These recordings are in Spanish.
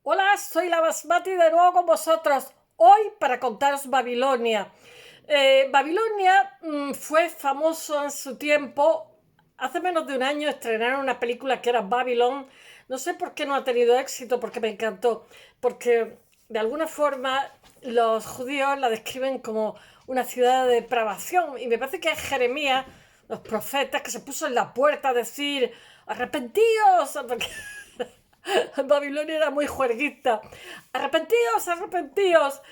Hola, soy la Basmati de nuevo con vosotros. Hoy para contaros Babilonia. Babilonia fue famoso en su tiempo. Hace menos de un año estrenaron una película que era Babylon. No sé por qué no ha tenido éxito, porque me encantó. Porque de alguna forma los judíos la describen como una ciudad de depravación. Y me parece que es Jeremías, los profetas, que se puso en la puerta a decir arrepentíos. Porque Babilonia era muy juerguista. Arrepentíos, arrepentíos,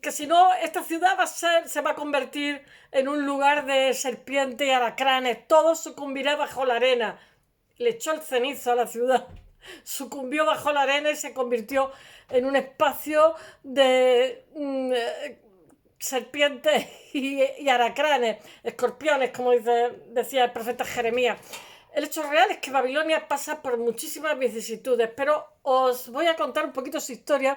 que si no, esta ciudad se va a convertir en un lugar de serpientes y alacranes. Todo sucumbirá bajo la arena. Le echó el cenizo a la ciudad. Sucumbió bajo la arena y se convirtió en un espacio de serpientes y aracranes, escorpiones, como decía el profeta Jeremías. El hecho real es que Babilonia pasa por muchísimas vicisitudes, pero os voy a contar un poquito su historia,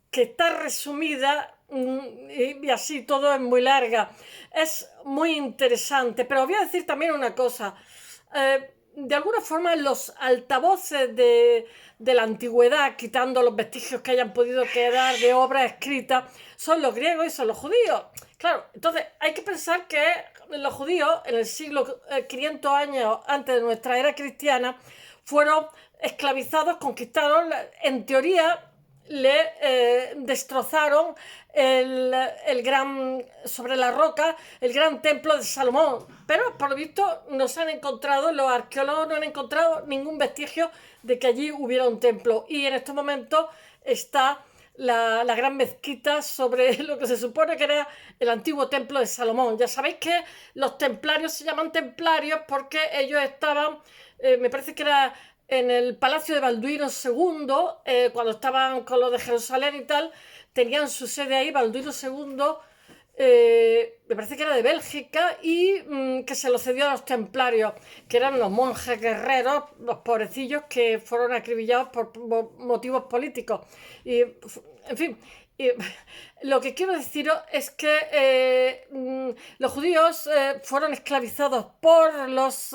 que está resumida y así todo es muy larga. Es muy interesante, pero os voy a decir también una cosa. De alguna forma los altavoces de la antigüedad, quitando los vestigios que hayan podido quedar de obras escritas, son los griegos y son los judíos. Claro, entonces hay que pensar que los judíos en el siglo 500 años antes de nuestra era cristiana fueron esclavizados, conquistados, en teoría le destrozaron el gran, sobre la roca, el gran templo de Salomón. Pero por lo visto no se han encontrado, los arqueólogos no han encontrado ningún vestigio de que allí hubiera un templo. Y en estos momentos está la gran mezquita sobre lo que se supone que era el antiguo templo de Salomón. Ya sabéis que los templarios se llaman templarios porque ellos estaban, me parece que era en el palacio de Balduino II, cuando estaban con los de Jerusalén y tal, tenían su sede ahí. Balduino II, me parece que era de Bélgica, y que se lo cedió a los templarios, que eran los monjes guerreros, los pobrecillos que fueron acribillados por motivos políticos. Y, en fin, y, lo que quiero deciros es que los judíos fueron esclavizados por los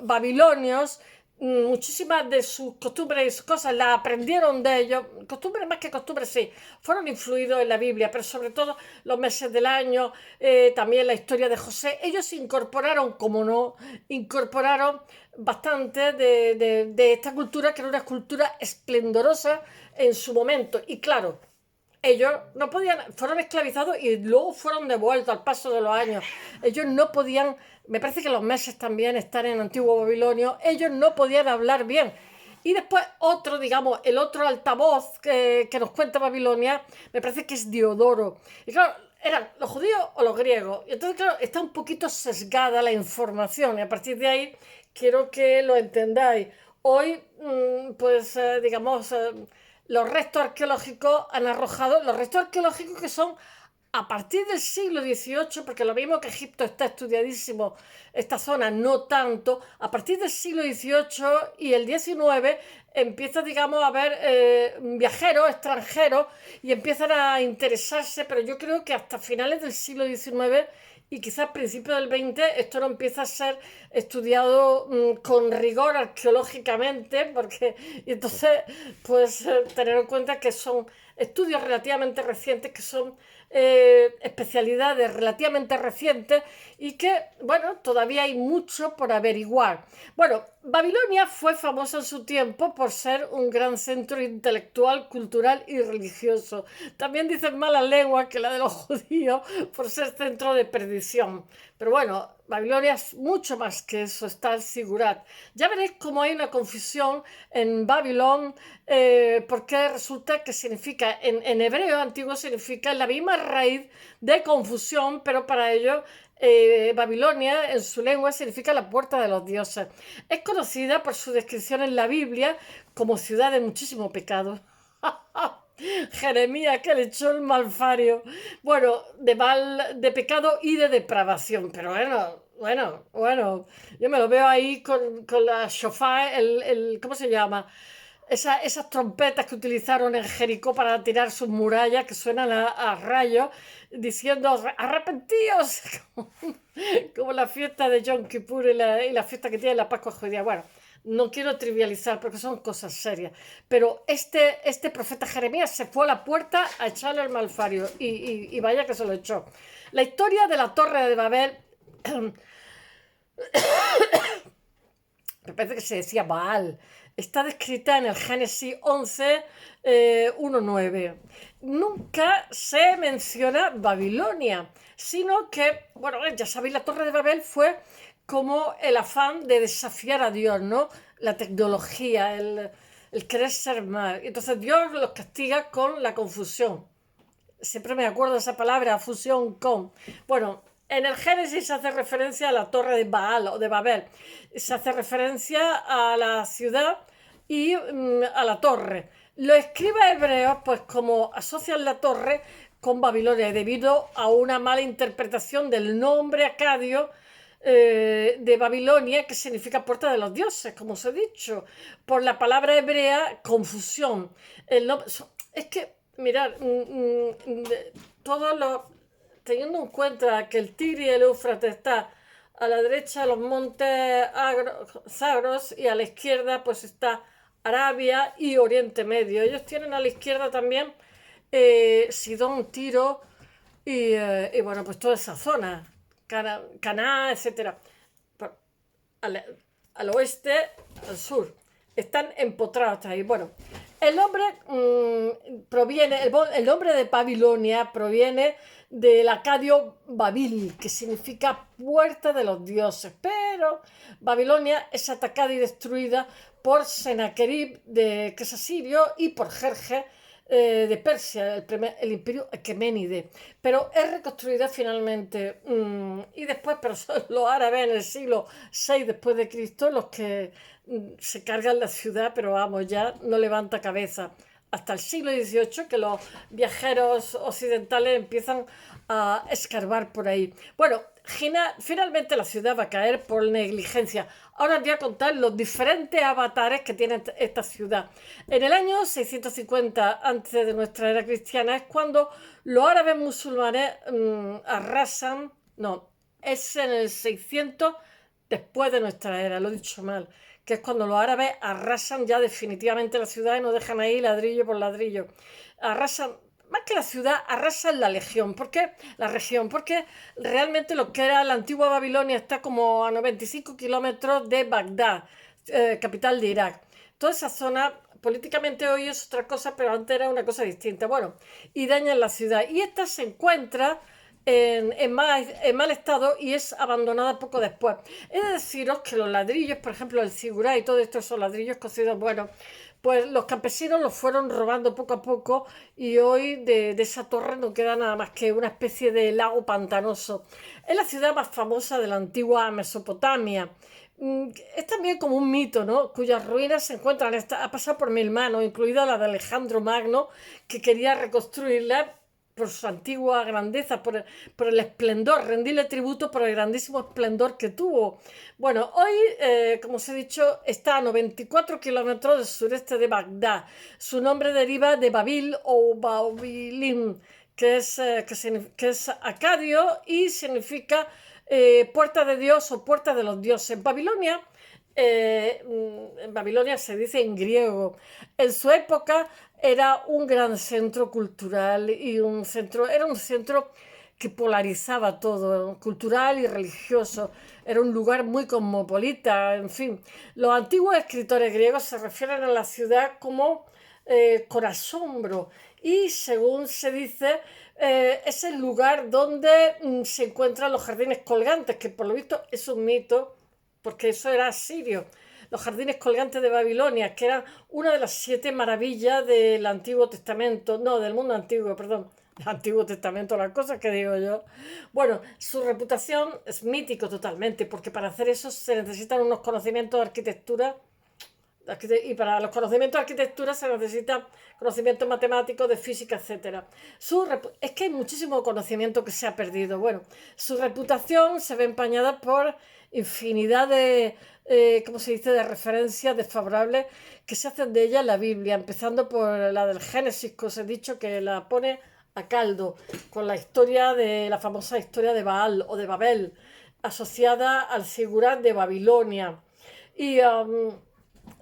babilonios. Muchísimas de sus costumbres y sus cosas las aprendieron de ellos. Costumbres más que costumbres, sí, fueron influidos en la Biblia, pero sobre todo los meses del año, también la historia de José. Ellos incorporaron, como no, incorporaron bastante de esta cultura, que era una cultura esplendorosa en su momento. Y claro, ellos no podían, fueron esclavizados y luego fueron devueltos al paso de los años. Ellos no podían, me parece que los meses también están en antiguo babilonio, ellos no podían hablar bien. Y después otro, digamos, el otro altavoz que nos cuenta Babilonia, me parece que es Diodoro. Y claro, eran los judíos o los griegos. Y entonces, claro, está un poquito sesgada la información. Y a partir de ahí quiero que lo entendáis. Hoy, pues, digamos, los restos arqueológicos han arrojado, los restos arqueológicos que son a partir del siglo XVIII, porque lo mismo que Egipto está estudiadísimo, esta zona no tanto, a partir del siglo XVIII y el XIX empieza, digamos, a haber viajeros extranjeros y empiezan a interesarse, pero yo creo que hasta finales del siglo XIX y quizás a principios del XX esto no empieza a ser estudiado con rigor arqueológicamente, porque y entonces pues tener en cuenta que son estudios relativamente recientes, que son especialidades relativamente recientes y que, bueno, todavía hay mucho por averiguar. Bueno, Babilonia fue famosa en su tiempo por ser un gran centro intelectual, cultural y religioso. También dicen malas lenguas que la de los judíos por ser centro de perdición. Pero bueno, Babilonia es mucho más que eso, está el Sigurat. Ya veréis cómo hay una confusión en Babilón, porque resulta que significa, en hebreo antiguo significa la misma raíz de confusión, pero para ellos Babilonia en su lengua significa la puerta de los dioses. Es conocida por su descripción en la Biblia como ciudad de muchísimo pecado. Jeremías, que le echó el malfario. Bueno, de pecado y de depravación. Pero bueno. Yo me lo veo ahí con la shofar, ¿cómo se llama? Esas trompetas que utilizaron en Jericó para tirar sus murallas, que suenan a rayos, diciendo arrepentíos, como la fiesta de Yom Kippur y la fiesta que tiene la Pascua judía. Bueno, No quiero trivializar porque son cosas serias, pero este profeta Jeremías se fue a la puerta a echarle el malfario y vaya que se lo echó. La historia de la Torre de Babel, me parece que se decía Baal, está descrita en el Génesis 11, 1:9. Nunca se menciona Babilonia, sino que, bueno, ya sabéis, la Torre de Babel fue como el afán de desafiar a Dios, ¿no? La tecnología, el querer ser más. Entonces Dios los castiga con la confusión. Siempre me acuerdo de esa palabra, fusión con. Bueno, en el Génesis se hace referencia a la torre de Baal o de Babel. Se hace referencia a la ciudad y a la torre. Los escribas hebreos, pues como asocian la torre con Babilonia, debido a una mala interpretación del nombre acadio de Babilonia, que significa puerta de los dioses, como os he dicho, por la palabra hebrea confusión. Es que, mirad, todos los, teniendo en cuenta que el Tigris y el Éufrates está a la derecha los montes Zagros y a la izquierda pues está Arabia y Oriente Medio. Ellos tienen a la izquierda también Sidón, Tiro y bueno, pues toda esa zona, Caná, etcétera. Al, al oeste, al sur. Están empotrados ahí. Bueno, el nombre proviene, el nombre de Babilonia proviene del acadio Babil, que significa puerta de los dioses. Pero Babilonia es atacada y destruida por Sennacherib, que es asirio, y por Jerjes, de Persia, el imperio aqueménide, pero es reconstruida finalmente y después, pero son los árabes en el siglo VI después de Cristo los que se cargan la ciudad, pero vamos, ya no levanta cabeza. Hasta el siglo XVIII que los viajeros occidentales empiezan a escarbar por ahí. Bueno, finalmente la ciudad va a caer por negligencia. Ahora os voy a contar los diferentes avatares que tiene esta ciudad. En el año 650 antes de nuestra era cristiana es cuando los árabes musulmanes arrasan, no, es en el 600 después de nuestra era, lo he dicho mal, que es cuando los árabes arrasan ya definitivamente la ciudad y no dejan ahí ladrillo por ladrillo. Arrasan, más que la ciudad, arrasan la legión. ¿Por qué? La región. Porque realmente lo que era la antigua Babilonia está como a 95 kilómetros de Bagdad, capital de Irak. Toda esa zona, políticamente hoy es otra cosa, pero antes era una cosa distinta. Bueno, y dañan la ciudad. Y esta se encuentra en mal estado y es abandonada poco después. He de deciros que los ladrillos, por ejemplo, el cigurá y todo esto son ladrillos cocidos, bueno, pues los campesinos los fueron robando poco a poco y hoy de esa torre no queda nada más que una especie de lago pantanoso. Es la ciudad más famosa de la antigua Mesopotamia. Es también como un mito, ¿no? Cuyas ruinas se encuentran, ha pasado por 1000 manos, incluida la de Alejandro Magno, que quería reconstruirla por su antigua grandeza, por el esplendor, rendirle tributo por el grandísimo esplendor que tuvo. Bueno, hoy, como os he dicho, está a 94 kilómetros del sureste de Bagdad. Su nombre deriva de Babil o Babilim, que es acadio y significa puerta de Dios o puerta de los dioses. Babilonia, en Babilonia se dice en griego. En su época era un gran centro cultural y era un centro que polarizaba todo, cultural y religioso. Era un lugar muy cosmopolita, en fin. Los antiguos escritores griegos se refieren a la ciudad como con asombro y, según se dice, es el lugar donde se encuentran los jardines colgantes, que por lo visto es un mito, porque eso era asirio. Los jardines colgantes de Babilonia, que eran una de las 7 maravillas del Antiguo Testamento, no, del mundo antiguo, perdón, del Antiguo Testamento, las cosas que digo yo. Bueno, su reputación es mítico totalmente, porque para hacer eso se necesitan unos conocimientos de arquitectura, y para los conocimientos de arquitectura se necesita conocimientos matemáticos, de física, etc. Es que hay muchísimo conocimiento que se ha perdido. Bueno, su reputación se ve empañada por infinidad de, ¿cómo se dice?, de referencias desfavorables que se hacen de ella en la Biblia, empezando por la del Génesis, que os he dicho que la pone a caldo, con la famosa historia de Baal o de Babel, asociada al Sigurat de Babilonia. Y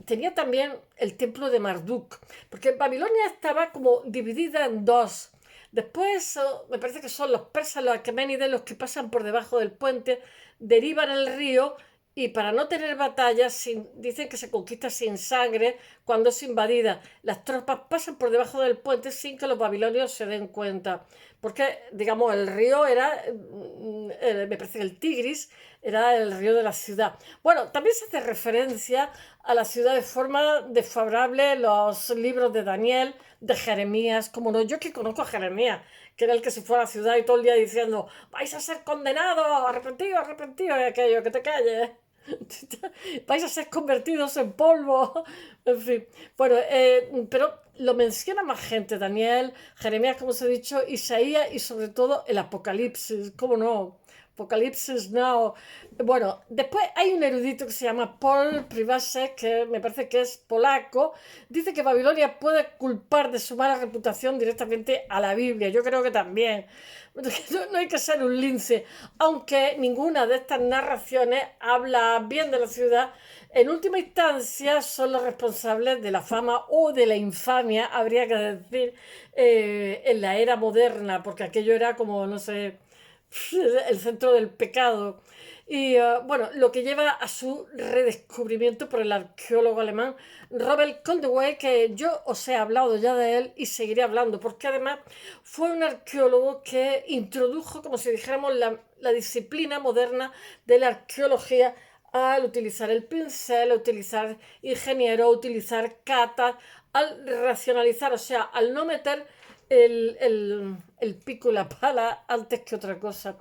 tenía también el templo de Marduk, porque Babilonia estaba como dividida en dos. Después, me parece que son los persas, los aqueménides, los que pasan por debajo del puente, derivan el río y para no tener batallas, dicen que se conquista sin sangre cuando es invadida. Las tropas pasan por debajo del puente sin que los babilonios se den cuenta. Porque, digamos, el río era, me parece que el Tigris era el río de la ciudad. Bueno, también se hace referencia a la ciudad de forma desfavorable los libros de Daniel, de Jeremías, como no, yo que conozco a Jeremías, que era el que se fue a la ciudad y todo el día diciendo, vais a ser condenados, arrepentidos, arrepentidos, y aquello, que te calles. Vais a ser convertidos en polvo. En fin, bueno, pero lo menciona más gente, Daniel, Jeremías, como os he dicho, Isaías y sobre todo el Apocalipsis, ¿cómo no? Apocalipsis Now. Bueno, después hay un erudito que se llama Paul Privacek, que me parece que es polaco. Dice que Babilonia puede culpar de su mala reputación directamente a la Biblia. Yo creo que también. No hay que ser un lince, aunque ninguna de estas narraciones habla bien de la ciudad. En última instancia son los responsables de la fama o de la infamia, habría que decir, en la era moderna, porque aquello era como, no sé, el centro del pecado. Y bueno, lo que lleva a su redescubrimiento por el arqueólogo alemán Robert Koldewey, que yo os he hablado ya de él y seguiré hablando, porque además fue un arqueólogo que introdujo, como si dijéramos, la disciplina moderna de la arqueología al utilizar el pincel, al utilizar ingeniero, a utilizar catas, al racionalizar, o sea, al no meter el pico y la pala antes que otra cosa.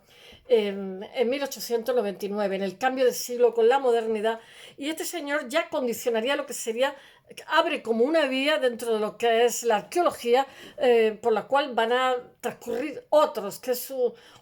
En 1899, en el cambio de siglo con la modernidad, y este señor ya condicionaría lo que sería, abre como una vía dentro de lo que es la arqueología, por la cual van a transcurrir otros, que es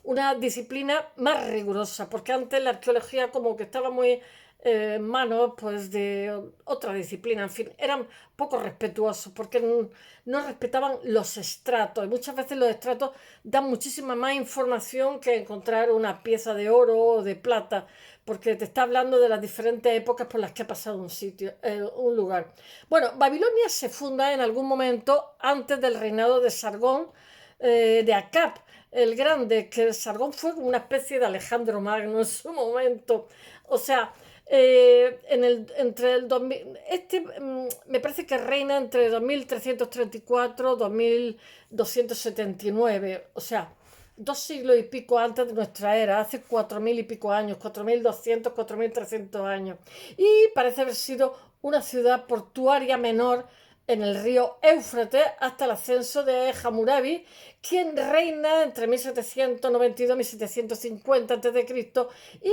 una disciplina más rigurosa, porque antes la arqueología como que estaba muy en manos pues de otra disciplina, en fin, eran poco respetuosos porque no respetaban los estratos y muchas veces los estratos dan muchísima más información que encontrar una pieza de oro o de plata, porque te está hablando de las diferentes épocas por las que ha pasado un sitio, un lugar. Bueno, Babilonia se funda en algún momento antes del reinado de Sargón, de Acab el Grande, que Sargón fue como una especie de Alejandro Magno en su momento. O sea, entre el 2000, me parece que reina entre 2334 y 2279, o sea, 2 siglos y pico antes de nuestra era, hace 4000 y pico años, 4200, 4300 años. Y parece haber sido una ciudad portuaria menor en el río Éufrates hasta el ascenso de Hammurabi, quien reina entre 1792 y 1750 a.C. y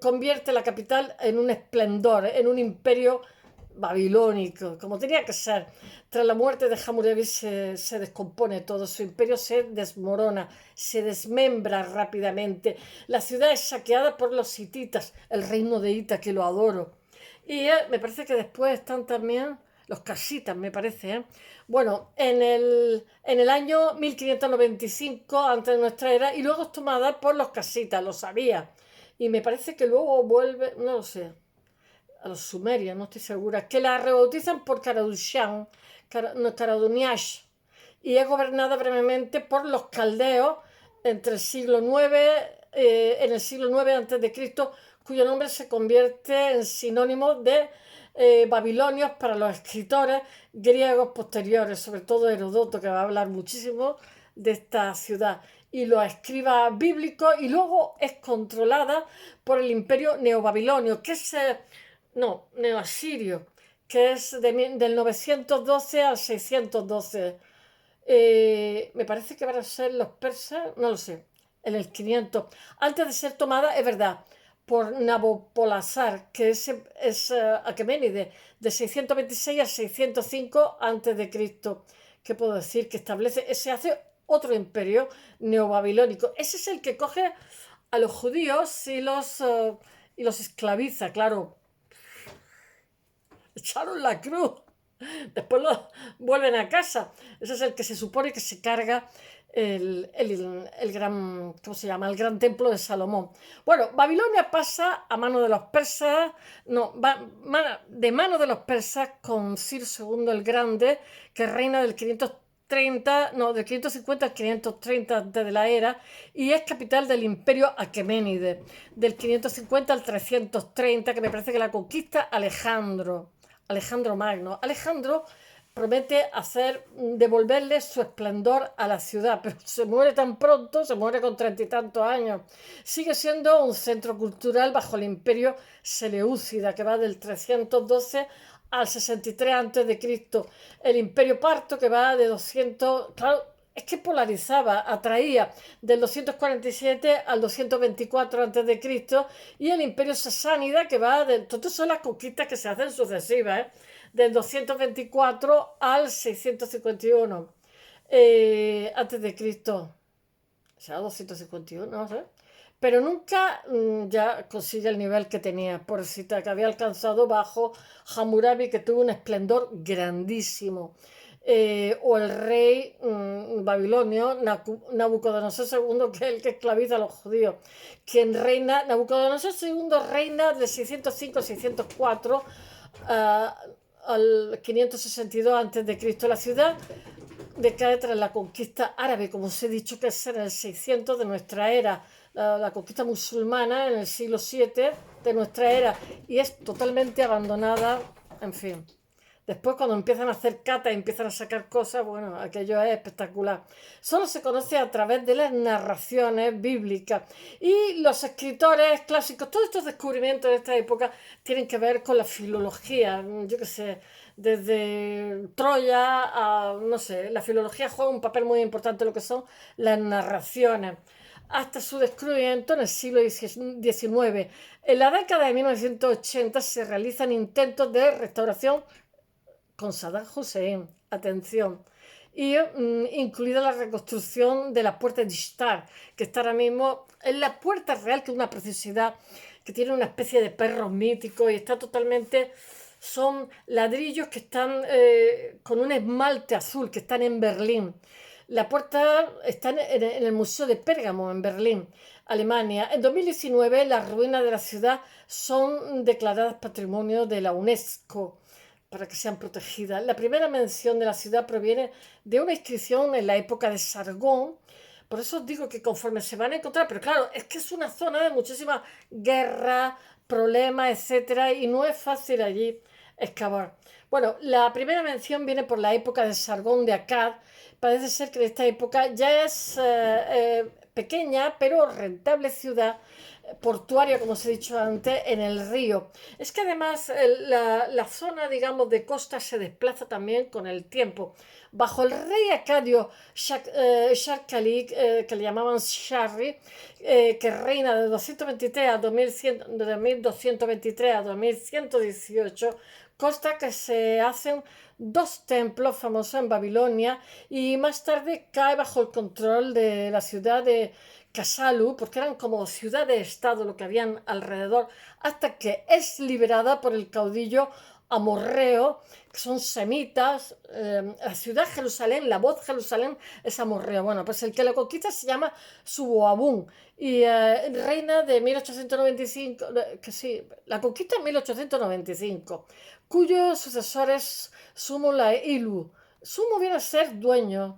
convierte la capital en un esplendor, en un imperio babilónico, como tenía que ser. Tras la muerte de Hammurabi se descompone todo, su imperio se desmorona, se desmembra rápidamente. La ciudad es saqueada por los hititas, el reino de Ita, que lo adoro. Y me parece que después están también los casitas, me parece. Bueno, en el año 1595, antes de nuestra era, y luego es tomada por los casitas, lo sabía. Y me parece que luego vuelve, no lo sé, a los sumerios, no estoy segura, que la rebautizan por Caradushan, Caraduniash, y es gobernada brevemente por los caldeos entre el siglo IX, en el siglo IX a.C., cuyo nombre se convierte en sinónimo de babilonios para los escritores griegos posteriores, sobre todo Herodoto, que va a hablar muchísimo de esta ciudad, y los escribas bíblicos, y luego es controlada por el imperio neobabilonio, que es, no, neoasirio, que es del 912 al 612. Me parece que van a ser los persas, no lo sé, en el 500. Antes de ser tomada, es verdad, por Nabopolassar, que es Aqueménides, de 626 a 605 a.C. ¿Qué puedo decir? Que se hace otro imperio neobabilónico. Ese es el que coge a los judíos y los esclaviza, claro. Echaron la cruz. Después los vuelven a casa. Ese es el que se supone que se carga el gran, ¿cómo se llama? El gran templo de Salomón. Bueno, Babilonia pasa a mano de los persas, no, de mano de los persas con Ciro II el Grande, que reina del 530, no, del 550 al 530 antes de la era, y es capital del imperio aqueménide, del 550 al 330, que me parece que la conquista Alejandro Magno. Alejandro promete devolverle su esplendor a la ciudad, pero se muere tan pronto, se muere con 30 y tantos años. Sigue siendo un centro cultural bajo el imperio Seleucida, que va del 312 al 63 a.C. El imperio parto, que va de 200, claro, es que polarizaba, atraía del 247 al 224 a.C. y el imperio sasánida, que va de... Todas son las conquistas que se hacen sucesivas, del 224 al 651 antes de Cristo. O sea, 251, no sé. Pero nunca ya consigue el nivel que tenía, pobrecita, que había alcanzado bajo Hammurabi, que tuvo un esplendor grandísimo. O el rey babilonio Nabucodonosor II, que es el que esclaviza a los judíos, quien reina, Nabucodonosor II reina de 605 a 604 al 562 a.C. La ciudad decae tras la conquista árabe, como os he dicho, que es en el 600 de nuestra era, la conquista musulmana en el siglo VII de nuestra era, y es totalmente abandonada, en fin. Después, cuando empiezan a hacer cata y empiezan a sacar cosas, bueno, aquello es espectacular. Solo se conoce a través de las narraciones bíblicas. Y los escritores clásicos, todos estos descubrimientos de esta época tienen que ver con la filología. Yo qué sé, desde Troya a, no sé, la filología juega un papel muy importante en lo que son las narraciones hasta su descubrimiento en el siglo XIX. En la década de 1980 se realizan intentos de restauración con Saddam Hussein, atención, y incluida la reconstrucción de la puerta de Ishtar, que está ahora mismo en la puerta real, que es una preciosidad, que tiene una especie de perro mítico y está totalmente... Son ladrillos que están con un esmalte azul, que están en Berlín. La puerta está en el Museo de Pérgamo, en Berlín, Alemania. En 2019, las ruinas de la ciudad son declaradas Patrimonio de la UNESCO para que sean protegidas. La primera mención de la ciudad proviene de una inscripción en la época de Sargón. Por eso os digo que conforme se van a encontrar, pero claro, es que es una zona de muchísimas guerras, problemas, etcétera, y no es fácil allí excavar. Bueno, la primera mención viene por la época de Sargón de Akkad. Parece ser que en esta época ya es pequeña pero rentable ciudad portuaria, como os he dicho antes, en el río. Es que además la zona, digamos, de costa se desplaza también con el tiempo. Bajo el rey acadio Shar-Khalid, que le llamaban Sharri, que reina de 223 a 2100, de 1223 a 2118, consta que se hacen dos templos famosos en Babilonia y más tarde cae bajo el control de la ciudad de Kasalu, porque eran como ciudad de estado lo que habían alrededor, hasta que es liberada por el caudillo amorreo, que son semitas. La ciudad Jerusalén, la voz Jerusalén es amorreo. Bueno, pues el que la conquista se llama Suboabún y reina de 1895, que sí, la conquista en 1895, cuyos sucesores Sumu-la-Ilu. Sumu viene a ser dueño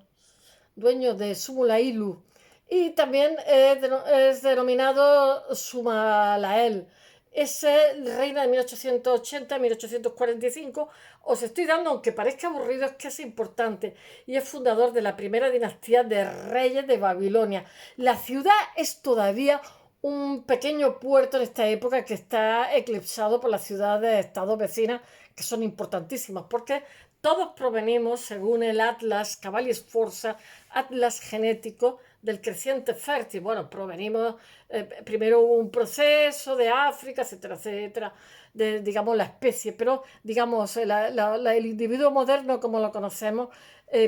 de Sumu-la-Ilu. Y también es denominado Sumalael. Es reina de 1880 a 1845. Os estoy dando, aunque parezca aburrido, es que es importante. Y es fundador de la primera dinastía de reyes de Babilonia. La ciudad es todavía un pequeño puerto en esta época que está eclipsado por las ciudades de estados vecinas, que son importantísimas, porque todos provenimos, según el Atlas Cavalli Sforza, Atlas genético, del creciente fértil. Bueno, provenimos, primero hubo un proceso de África, etcétera, etcétera. digamos, la especie, pero, digamos, el individuo moderno, como lo conocemos,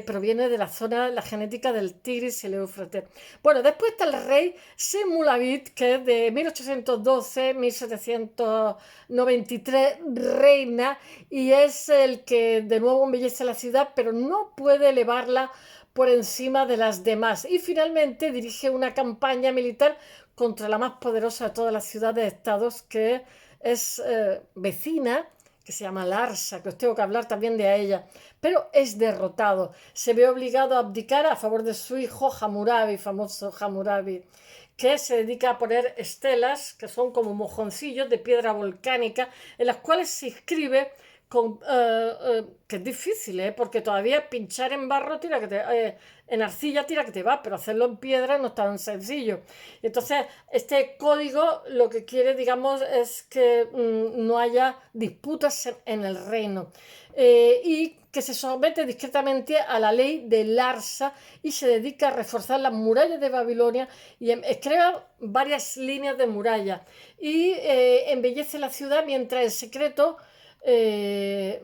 proviene de la zona, la genética del Tigris y el Éufrates. Bueno, después está el rey Semulavit, que es de 1812-1793, reina, y es el que de nuevo embellece la ciudad, pero no puede elevarla por encima de las demás. Y finalmente dirige una campaña militar contra la más poderosa de todas las ciudades-estados, que es vecina, que se llama Larsa, que os tengo que hablar también de ella, pero es derrotado. Se ve obligado a abdicar a favor de su hijo Hammurabi, famoso Hammurabi, que se dedica a poner estelas, que son como mojoncillos de piedra volcánica, en las cuales se inscribe que es difícil, porque todavía pinchar en barro tira que en arcilla tira que te va, pero hacerlo en piedra no es tan sencillo. Entonces, este código lo que quiere, digamos, es que no haya disputas en el reino, y que se somete discretamente a la ley de Larsa y se dedica a reforzar las murallas de Babilonia y crea varias líneas de muralla y embellece la ciudad mientras en secreto hace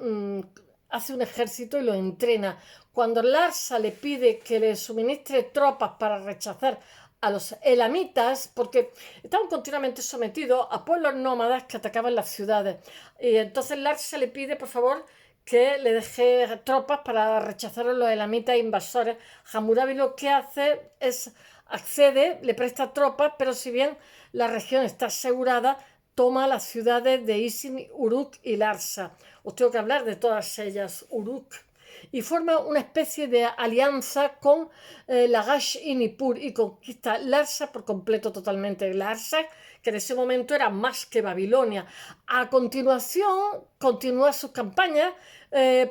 un ejército y lo entrena. Cuando Larsa le pide que le suministre tropas para rechazar a los elamitas, porque estaban continuamente sometidos a pueblos nómadas que atacaban las ciudades, y entonces Larsa le pide por favor que le deje tropas para rechazar a los elamitas invasores. Hammurabi lo que hace es accede, le presta tropas, pero si bien la región está asegurada, toma las ciudades de Isin, Uruk y Larsa. Os tengo que hablar de todas ellas, Uruk. Y forma una especie de alianza con Lagash y Nippur y conquista Larsa por completo totalmente. Larsa, que en ese momento era más que Babilonia. A continuación, continúa sus campañas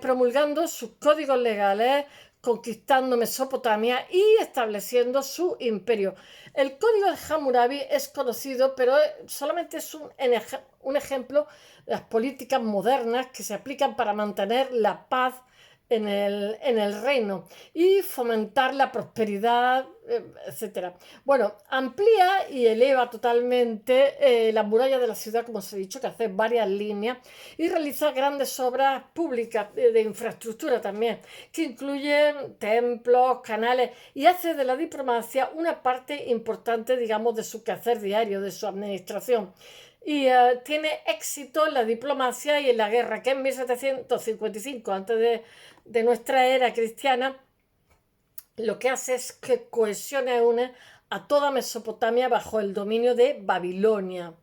promulgando sus códigos legales, conquistando Mesopotamia y estableciendo su imperio. El código de Hammurabi es conocido, pero solamente es un ejemplo de las políticas modernas que se aplican para mantener la paz en el reino y fomentar la prosperidad, etc. Bueno, amplía y eleva totalmente las murallas de la ciudad, como os he dicho, que hace varias líneas y realiza grandes obras públicas de infraestructura también, que incluyen templos, canales, y hace de la diplomacia una parte importante, digamos, de su quehacer diario, de su administración. Y tiene éxito en la diplomacia y en la guerra, que en 1755, antes de nuestra era cristiana, lo que hace es que cohesiona y une a toda Mesopotamia bajo el dominio de Babilonia,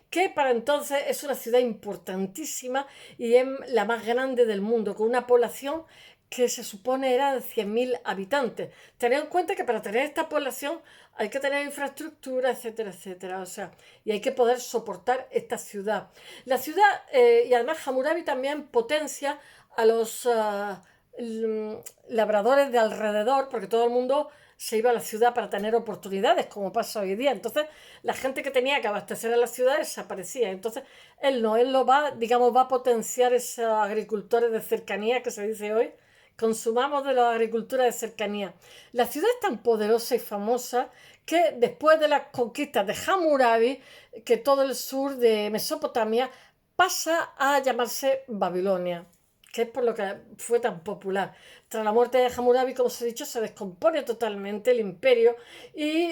que para entonces es una ciudad importantísima y es la más grande del mundo, con una población que se supone era de 100.000 habitantes. Tened en cuenta que para tener esta población hay que tener infraestructura, etcétera, etcétera. O sea, y hay que poder soportar esta ciudad. La ciudad, y además Hammurabi también potencia a los labradores de alrededor, porque todo el mundo se iba a la ciudad para tener oportunidades, como pasa hoy día. Entonces, la gente que tenía que abastecer a las ciudades desaparecía. Entonces, él lo va, digamos, va a potenciar esos agricultores de cercanía que se dice hoy. Consumamos de la agricultura de cercanía. La ciudad es tan poderosa y famosa que después de las conquistas de Hammurabi, que todo el sur de Mesopotamia pasa a llamarse Babilonia, que es por lo que fue tan popular. Tras la muerte de Hammurabi, como os he dicho, se descompone totalmente el imperio y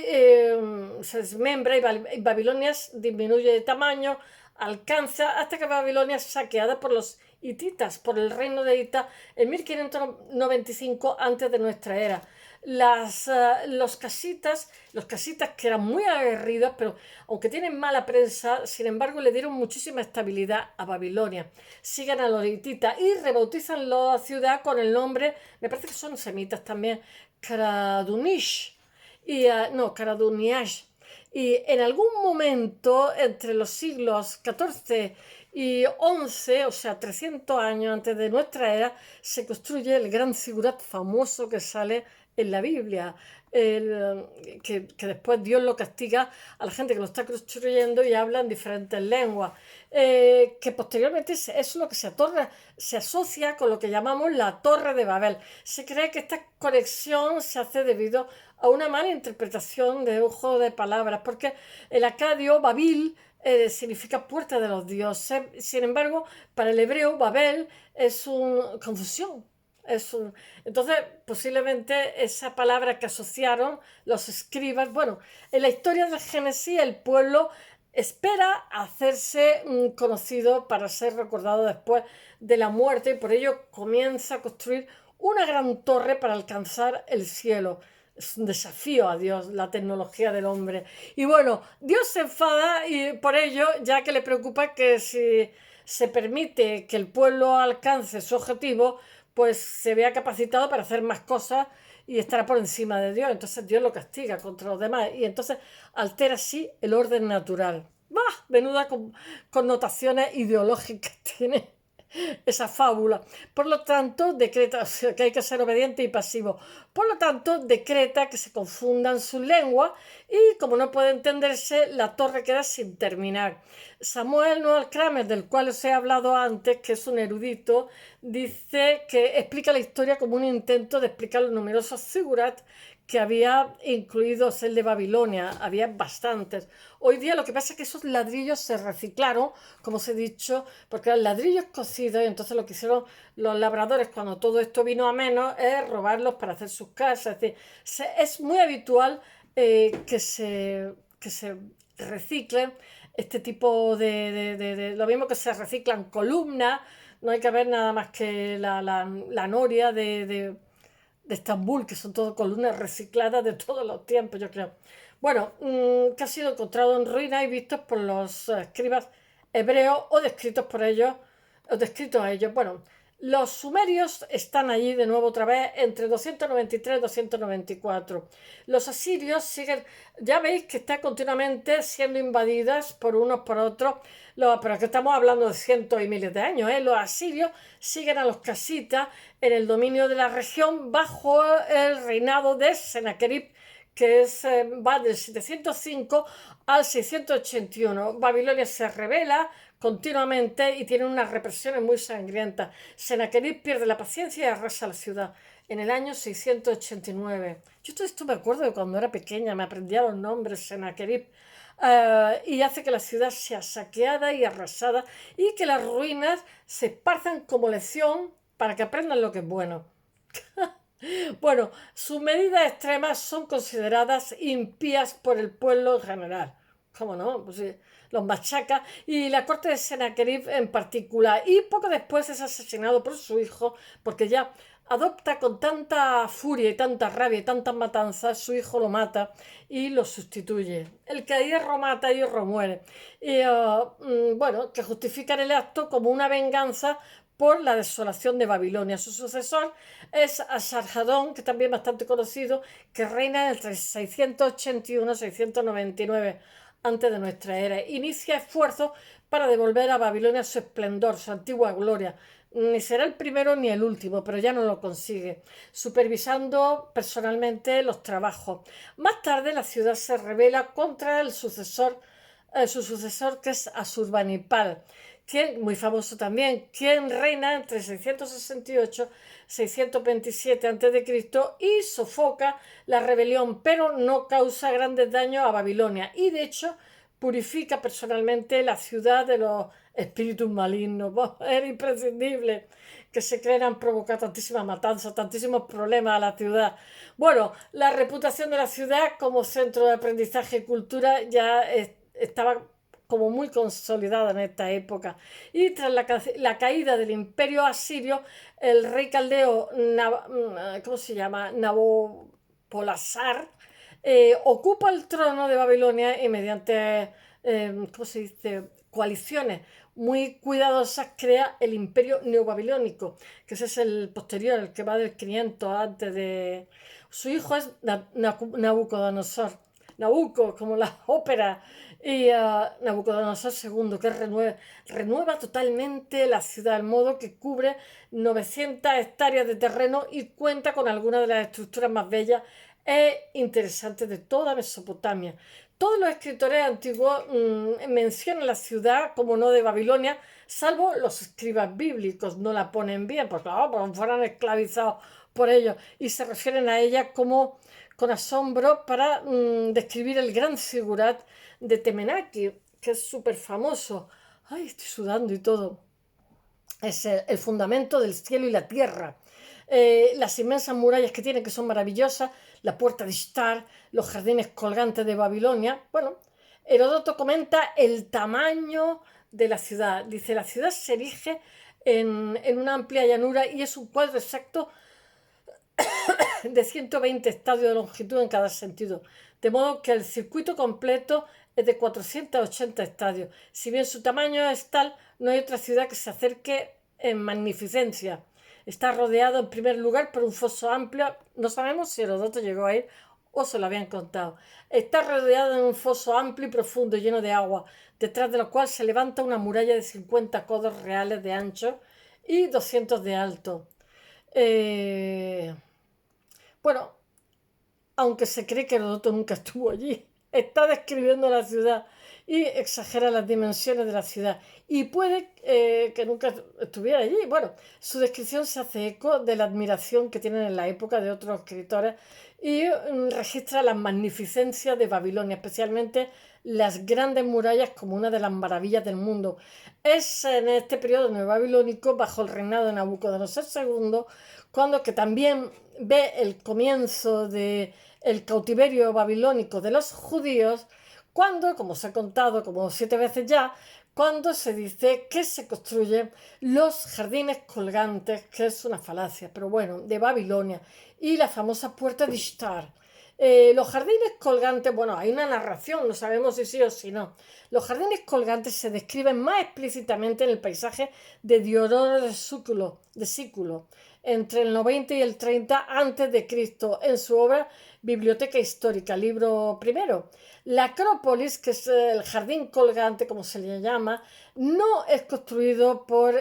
se desmembra y Babilonia disminuye de tamaño, alcanza hasta que Babilonia es saqueada por los hititas, por el reino de Hita en 1595 antes de nuestra era. Los casitas que eran muy aguerridos, pero aunque tienen mala prensa, sin embargo le dieron muchísima estabilidad a Babilonia. Siguen a los hititas y rebautizan la ciudad con el nombre, me parece que son semitas también, Karadunish, Karaduniash. Y en algún momento, entre los siglos XIV y XI, o sea, 300 años antes de nuestra era, se construye el gran sigurat famoso que sale en la Biblia, que después Dios lo castiga a la gente que lo está construyendo y habla en diferentes lenguas, que posteriormente es lo que se asocia con lo que llamamos la Torre de Babel. Se cree que esta conexión se hace debido a una mala interpretación de un juego de palabras, porque el acadio, Babil, significa puerta de los dioses. Sin embargo, para el hebreo, Babel es una confusión. Entonces, posiblemente esa palabra que asociaron los escribas, bueno, en la historia del Génesis, el pueblo espera hacerse conocido para ser recordado después de la muerte y por ello comienza a construir una gran torre para alcanzar el cielo. Es un desafío a Dios, la tecnología del hombre. Y bueno, Dios se enfada y por ello, ya que le preocupa que si se permite que el pueblo alcance su objetivo, pues se vea capacitado para hacer más cosas y estará por encima de Dios. Entonces Dios lo castiga contra los demás y entonces altera así el orden natural. ¡Bah! Menuda connotaciones ideológicas tiene esa fábula. Por lo tanto, decreta que hay que ser obediente y pasivo. Por lo tanto, decreta que se confundan sus lenguas y, como no puede entenderse, la torre queda sin terminar. Samuel Noel Kramer, del cual os he hablado antes, que es un erudito, dice que explica la historia como un intento de explicar los numerosos zigurat que había incluidos el de Babilonia, había bastantes. Hoy día lo que pasa es que esos ladrillos se reciclaron, como os he dicho, porque eran ladrillos cocidos y entonces lo que hicieron los labradores cuando todo esto vino a menos es robarlos para hacer sus casas. Es decir, es muy habitual que se reciclen este tipo lo mismo que se reciclan columnas, no hay que ver nada más que la noria de Estambul, que son todas columnas recicladas de todos los tiempos, yo creo. Bueno, que ha sido encontrado en ruinas y vistos por los escribas hebreos o descritos por ellos, o descritos a ellos. Bueno, los sumerios están allí de nuevo otra vez entre 293 y 294. Los asirios siguen, ya veis que están continuamente siendo invadidas por unos por otros, pero que estamos hablando de cientos y miles de años. Los asirios siguen a los casitas en el dominio de la región bajo el reinado de Sennacherib, que va del 705 al 681. Babilonia se rebela continuamente y tiene unas represiones muy sangrientas. Sennacherib pierde la paciencia y arrasa la ciudad en el año 689. Yo todo esto me acuerdo de cuando era pequeña, me aprendía los nombres, Sennacherib. Y hace que la ciudad sea saqueada y arrasada y que las ruinas se esparzan como lección para que aprendan lo que es bueno. Bueno, sus medidas extremas son consideradas impías por el pueblo en general. ¿Cómo no? Pues sí, los machaca y la corte de Sennacherib en particular. Y poco después es asesinado por su hijo porque ya adopta con tanta furia y tanta rabia y tantas matanzas, su hijo lo mata y lo sustituye. El que a hierro mata, a hierro muere. Y bueno, que justifican el acto como una venganza por la desolación de Babilonia. Su sucesor es Asarhadón, que también es bastante conocido, que reina entre 681 y 699 antes de nuestra era. Inicia esfuerzos para devolver a Babilonia su esplendor, su antigua gloria. Ni será el primero ni el último, pero ya no lo consigue, supervisando personalmente los trabajos. Más tarde la ciudad se rebela contra su sucesor que es Asurbanipal, muy famoso también, quien reina entre 668 y 627 a.C. y sofoca la rebelión, pero no causa grandes daños a Babilonia y de hecho purifica personalmente la ciudad de los espíritus malignos. Era imprescindible que se crean provocar tantísimas matanzas, tantísimos problemas a la ciudad. Bueno, la reputación de la ciudad como centro de aprendizaje y cultura ya estaba como muy consolidada en esta época. Y tras la caída del imperio asirio, el rey caldeo, ¿cómo se llama? Nabopolassar, ocupa el trono de Babilonia y mediante, ¿cómo se dice?, coaliciones muy cuidadosas crea el imperio neobabilónico, que ese es el posterior, el que va del 500 antes de... Su hijo es Nabucodonosor, Nabucco, como la ópera, y Nabucodonosor II, que renueva totalmente la ciudad, al modo que cubre 900 hectáreas de terreno y cuenta con algunas de las estructuras más bellas e interesantes de toda Mesopotamia. todos los escritores antiguos mencionan la ciudad como no de Babilonia, salvo los escribas bíblicos, no la ponen bien, pues claro, porque fueran esclavizados por ellos, y se refieren a ella como con asombro para describir el gran sigurat de Temenaki, que es súper famoso. Ay, estoy sudando y todo. Es el fundamento del cielo y la tierra. Las inmensas murallas que tiene, que son maravillosas, la puerta de Ishtar, los jardines colgantes de Babilonia. Bueno, Heródoto comenta el tamaño de la ciudad. Dice, la ciudad se erige en una amplia llanura y es un cuadro exacto de 120 estadios de longitud en cada sentido. De modo que el circuito completo es de 480 estadios. Si bien su tamaño es tal, no hay otra ciudad que se acerque en magnificencia. Está rodeado en primer lugar por un foso amplio. No sabemos si Heródoto llegó a ir o se lo habían contado. Está rodeado de un foso amplio y profundo lleno de agua, detrás de lo cual se levanta una muralla de 50 codos reales de ancho y 200 de alto. Bueno, aunque se cree que Heródoto nunca estuvo allí, está describiendo la ciudad y exagera las dimensiones de la ciudad. Y puede que nunca estuviera allí. Bueno, su descripción se hace eco de la admiración que tienen en la época de otros escritores y registra la magnificencia de Babilonia, especialmente las grandes murallas como una de las maravillas del mundo. Es en este periodo neobabilónico, bajo el reinado de Nabucodonosor II, cuando que también ve el comienzo del cautiverio babilónico de los judíos, cuando, como os he contado como 7 veces ya, cuando se dice que se construyen los jardines colgantes, que es una falacia, pero bueno, de Babilonia, y la famosa puerta de Ishtar. Los jardines colgantes, bueno, hay una narración, no sabemos si sí o si no. Los jardines colgantes se describen más explícitamente en el paisaje de Diodoro de Sículo, entre el 90 y el 30 antes de Cristo, en su obra Biblioteca Histórica, libro primero. La Acrópolis, que es el jardín colgante, como se le llama, no es construido por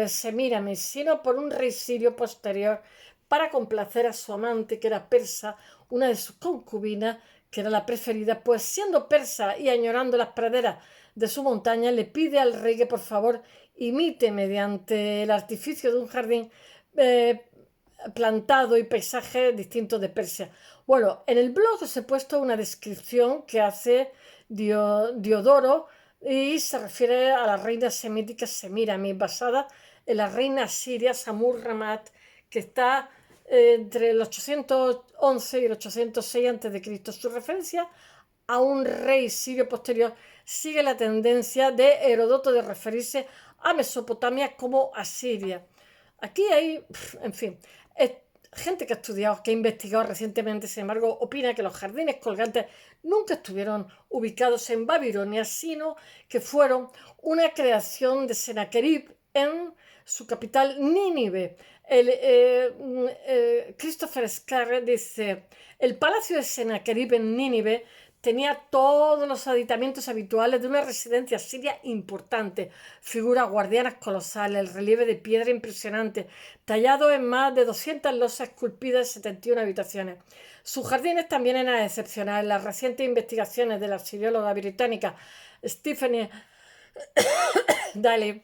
Semíramis, sino por un rey sirio posterior para complacer a su amante, que era persa, una de sus concubinas, que era la preferida, pues siendo persa y añorando las praderas de su montaña, le pide al rey que por favor imite mediante el artificio de un jardín plantado y paisajes distintos de Persia. Bueno, en el blog os he puesto una descripción que hace Diodoro y se refiere a la reina semítica Semíramis, basada en la reina siria Samur-Ramat, que está entre el 811 y el 806 a.C. Su referencia a un rey sirio posterior sigue la tendencia de Heródoto de referirse a Mesopotamia como Asiria. Aquí hay, en fin, gente que ha estudiado, que ha investigado recientemente, sin embargo, opina que los jardines colgantes nunca estuvieron ubicados en Babilonia, sino que fueron una creación de Sennacherib en su capital Nínive. Christopher Scarre dice, el palacio de Sennacherib en Nínive tenía todos los aditamentos habituales de una residencia siria importante, figuras guardianas colosales, el relieve de piedra impresionante, tallado en más de 200 losas esculpidas en 71 habitaciones. Sus jardines también eran excepcionales. Las recientes investigaciones de la sirióloga británica Stephanie Daly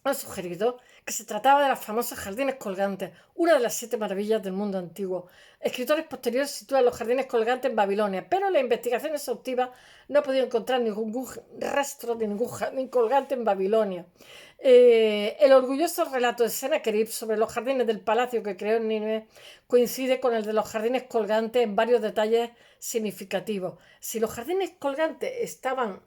han sugerido que se trataba de las famosas jardines colgantes, una de las 7 maravillas del mundo antiguo. Escritores posteriores sitúan los jardines colgantes en Babilonia, pero la investigación exhaustiva no ha podido encontrar ningún rastro de ningún jardín colgante en Babilonia. El orgulloso relato de Sennacherib sobre los jardines del palacio que creó en Nínive coincide con el de los jardines colgantes en varios detalles significativos. Si los jardines colgantes estaban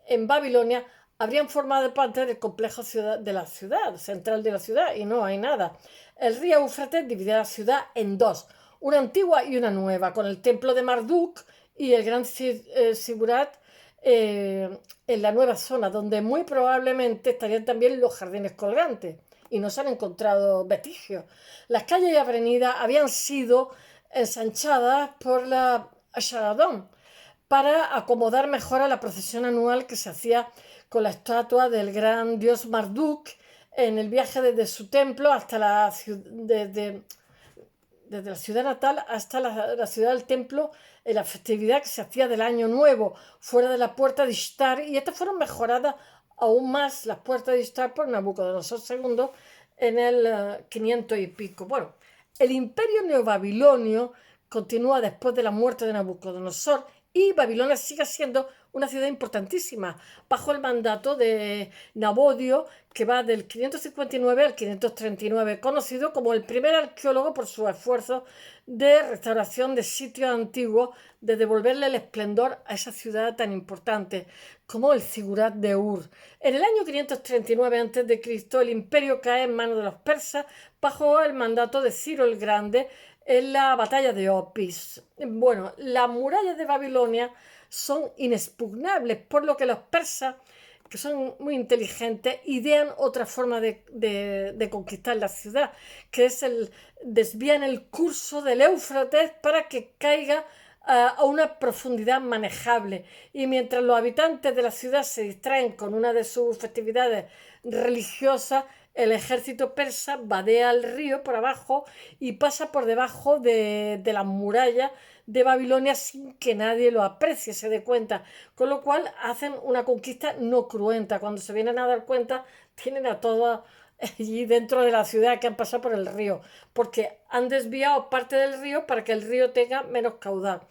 en Babilonia, habrían formado parte del complejo de la ciudad, central de la ciudad, y no hay nada. El río Éufrates divide la ciudad en dos, una antigua y una nueva, con el templo de Marduk y el gran Sigurat en la nueva zona, donde muy probablemente estarían también los jardines colgantes, y no se han encontrado vestigios. Las calles y avenidas habían sido ensanchadas por la Asharadón para acomodar mejor a la procesión anual que se hacía con la estatua del gran dios Marduk en el viaje desde su templo hasta la ciudad, desde la ciudad natal hasta la ciudad del templo, en la festividad que se hacía del Año Nuevo, fuera de la puerta de Ishtar, y estas fueron mejoradas aún más, las puertas de Ishtar, por Nabucodonosor II en el 500 y pico. Bueno, el imperio neobabilonio continúa después de la muerte de Nabucodonosor y Babilonia sigue siendo una ciudad importantísima bajo el mandato de Nabodio, que va del 559 al 539, conocido como el primer arqueólogo por sus esfuerzos de restauración de sitios antiguos, de devolverle el esplendor a esa ciudad tan importante como el Zigurat de Ur. En el año 539 a.C., el imperio cae en manos de los persas bajo el mandato de Ciro el Grande en la batalla de Opis. Bueno, las murallas de Babilonia son inexpugnables, por lo que los persas, que son muy inteligentes, idean otra forma de conquistar la ciudad, que es desvían el curso del Éufrates para que caiga a una profundidad manejable. Y mientras los habitantes de la ciudad se distraen con una de sus festividades religiosas, el ejército persa vadea el río por abajo y pasa por debajo de las murallas de Babilonia sin que nadie lo aprecie, se dé cuenta, con lo cual hacen una conquista no cruenta. Cuando se vienen a dar cuenta, tienen a todos allí dentro de la ciudad que han pasado por el río, porque han desviado parte del río para que el río tenga menos caudal.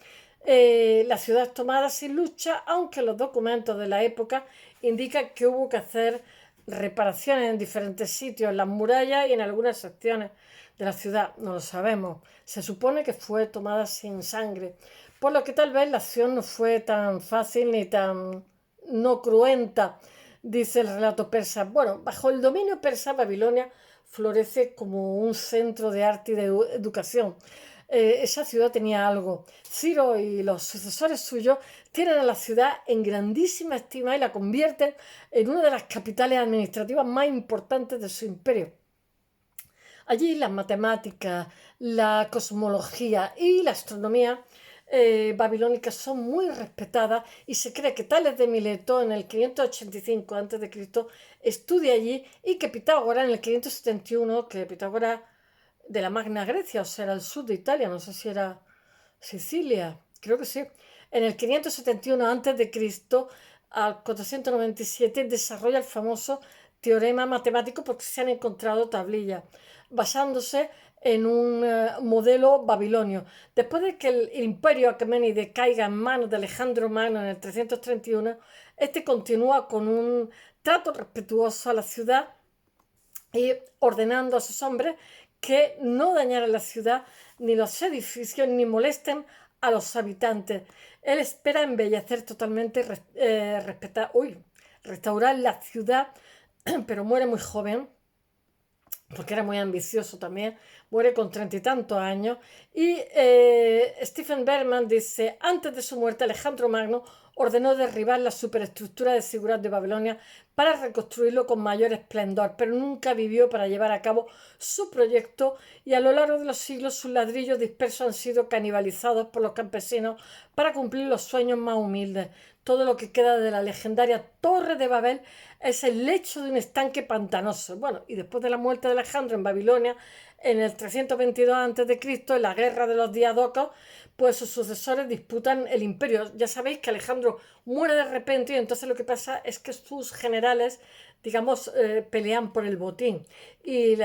La ciudad es tomada sin lucha, aunque los documentos de la época indican que hubo que hacer reparaciones en diferentes sitios, en las murallas y en algunas secciones de la ciudad, no lo sabemos. Se supone que fue tomada sin sangre, por lo que tal vez la acción no fue tan fácil ni tan no cruenta, dice el relato persa. Bueno, bajo el dominio persa, Babilonia florece como un centro de arte y de educación. Esa ciudad tenía algo. Ciro y los sucesores suyos tienen a la ciudad en grandísima estima y la convierten en una de las capitales administrativas más importantes de su imperio. Allí las matemáticas, la cosmología y la astronomía babilónicas son muy respetadas y se cree que Tales de Mileto en el 585 a.C. estudia allí y que Pitágoras en el 571, que Pitágoras de la Magna Grecia, o sea, era el sur de Italia, no sé si era Sicilia, creo que sí. En el 571 a.C., al 497, desarrolla el famoso teorema matemático porque se han encontrado tablillas, basándose en un modelo babilonio. Después de que el imperio aqueménide caiga en manos de Alejandro Magno en el 331, este continúa con un trato respetuoso a la ciudad y ordenando a sus hombres que no dañaran la ciudad ni los edificios ni molesten a los habitantes. Él espera embellecer totalmente, restaurar la ciudad, pero muere muy joven, porque era muy ambicioso también, muere con 30 y tantos años. Y Stephen Berman dice, antes de su muerte Alejandro Magno ordenó derribar la superestructura de Zigurat de Babilonia para reconstruirlo con mayor esplendor, pero nunca vivió para llevar a cabo su proyecto y a lo largo de los siglos sus ladrillos dispersos han sido canibalizados por los campesinos para cumplir los sueños más humildes. Todo lo que queda de la legendaria Torre de Babel es el lecho de un estanque pantanoso. Bueno, y después de la muerte de Alejandro en Babilonia, en el 322 a.C., en la guerra de los diadocos, pues sus sucesores disputan el imperio. Ya sabéis que Alejandro muere de repente y entonces lo que pasa es que sus generales, digamos, pelean por el botín. Y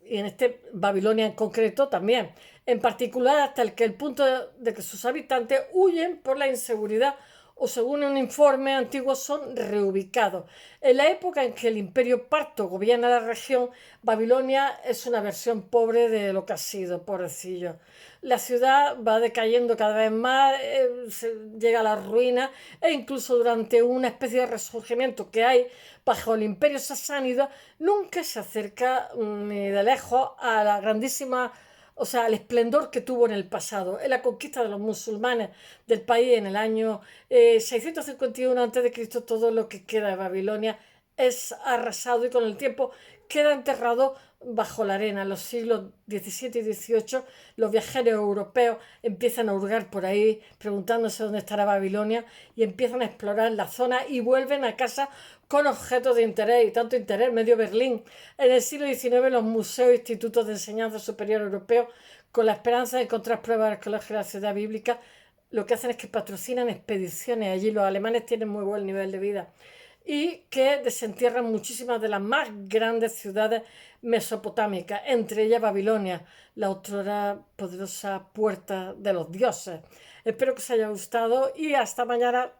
en Babilonia en concreto también. En particular hasta el punto de que sus habitantes huyen por la inseguridad o según un informe antiguo son reubicados. En la época en que el imperio parto gobierna la región, Babilonia es una versión pobre de lo que ha sido, pobrecillo. La ciudad va decayendo cada vez más, llega a la ruina e incluso durante una especie de resurgimiento que hay bajo el imperio sasánida, nunca se acerca ni de lejos a la grandísima, o sea, al esplendor que tuvo en el pasado. En la conquista de los musulmanes del país en el año 651 a.C., todo lo que queda de Babilonia es arrasado y con el tiempo queda enterrado bajo la arena. En los siglos XVII y XVIII los viajeros europeos empiezan a hurgar por ahí preguntándose dónde estará Babilonia y empiezan a explorar la zona y vuelven a casa con objetos de interés y tanto interés, medio Berlín. En el siglo XIX los museos e institutos de enseñanza superior europeos, con la esperanza de encontrar pruebas arqueológicas de la ciudad bíblica, lo que hacen es que patrocinan expediciones allí. Los alemanes tienen muy buen nivel de vida y que desentierran muchísimas de las más grandes ciudades mesopotámicas, entre ellas Babilonia, la otrora poderosa puerta de los dioses. Espero que os haya gustado y hasta mañana.